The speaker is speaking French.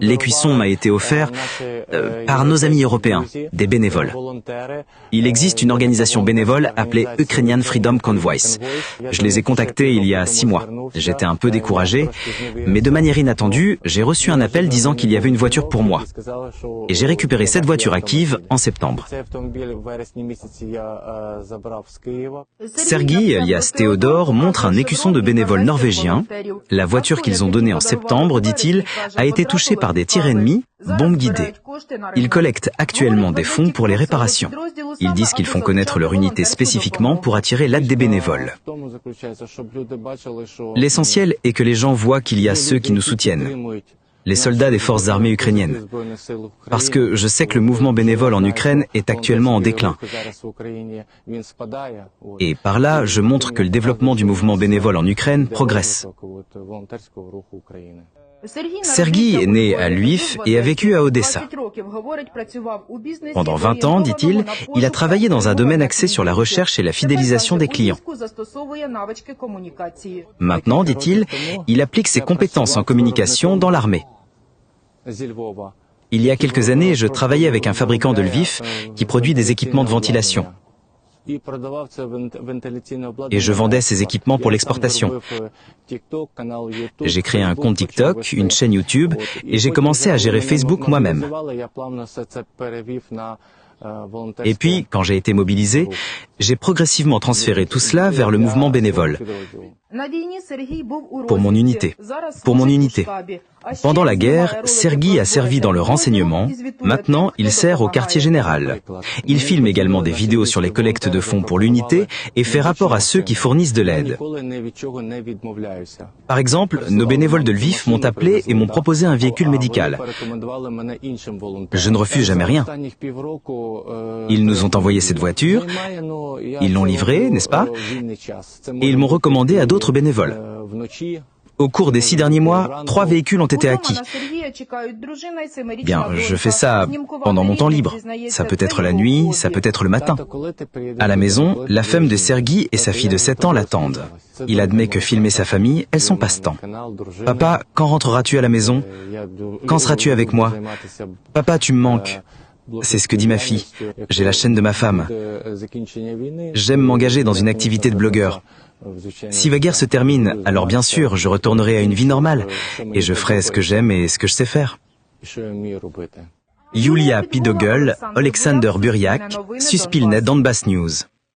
L'écuisson m'a été offert par nos amis européens, des bénévoles. Il existe une organisation bénévole appelée Ukrainian Freedom Convoys. Je les ai contactés il y a 6 mois. J'étais un peu découragé, mais de manière inattendue, j'ai reçu un appel disant qu'il y avait une voiture pour moi. Et j'ai récupéré cette voiture à Kiev en septembre. Sergueï, alias Théodore, montre un écusson de bénévoles norvégiens. La voiture qu'ils ont donnée en septembre, dit-il, a été touchée par des tirs ennemis, bombes guidées. Ils collectent actuellement des fonds pour les réparations. Ils disent qu'ils font connaître leur unité spécifiquement pour attirer l'aide des bénévoles. L'essentiel est que les gens voient qu'il y a ceux qui nous soutiennent, les soldats des forces armées ukrainiennes. Parce que je sais que le mouvement bénévole en Ukraine est actuellement en déclin. Et par là, je montre que le développement du mouvement bénévole en Ukraine progresse. Sergueï est né à Lviv et a vécu à Odessa. Pendant 20 ans, dit-il, il a travaillé dans un domaine axé sur la recherche et la fidélisation des clients. Maintenant, dit-il, il applique ses compétences en communication dans l'armée. Il y a quelques années, je travaillais avec un fabricant de Lviv qui produit des équipements de ventilation. Et je vendais ces équipements pour l'exportation. J'ai créé un compte TikTok, une chaîne YouTube, et j'ai commencé à gérer Facebook moi-même. Et puis, quand j'ai été mobilisé, j'ai progressivement transféré tout cela vers le mouvement bénévole. Pour mon unité. Pendant la guerre, Sergueï a servi dans le renseignement. Maintenant, il sert au quartier général. Il filme également des vidéos sur les collectes de fonds pour l'unité et fait rapport à ceux qui fournissent de l'aide. Par exemple, nos bénévoles de Lviv m'ont appelé et m'ont proposé un véhicule médical. Je ne refuse jamais rien. Ils nous ont envoyé cette voiture, ils l'ont livrée, n'est-ce pas? Et ils m'ont recommandé à d'autres bénévoles. Au cours des 6 derniers mois, 3 véhicules ont été acquis. Bien, je fais ça pendant mon temps libre. Ça peut être la nuit, ça peut être le matin. À la maison, la femme de Sergueï et sa fille de 7 ans l'attendent. Il admet que filmer sa famille est son passe-temps. Papa, quand rentreras-tu à la maison? Quand seras-tu avec moi? Papa, tu me manques. C'est ce que dit ma fille. J'ai la chaîne de ma femme. J'aime m'engager dans une activité de blogueur. Si la guerre se termine, alors bien sûr, je retournerai à une vie normale et je ferai ce que j'aime et ce que je sais faire. Yulia Pidogel, Alexander Buriak, Suspilnet Donbass News.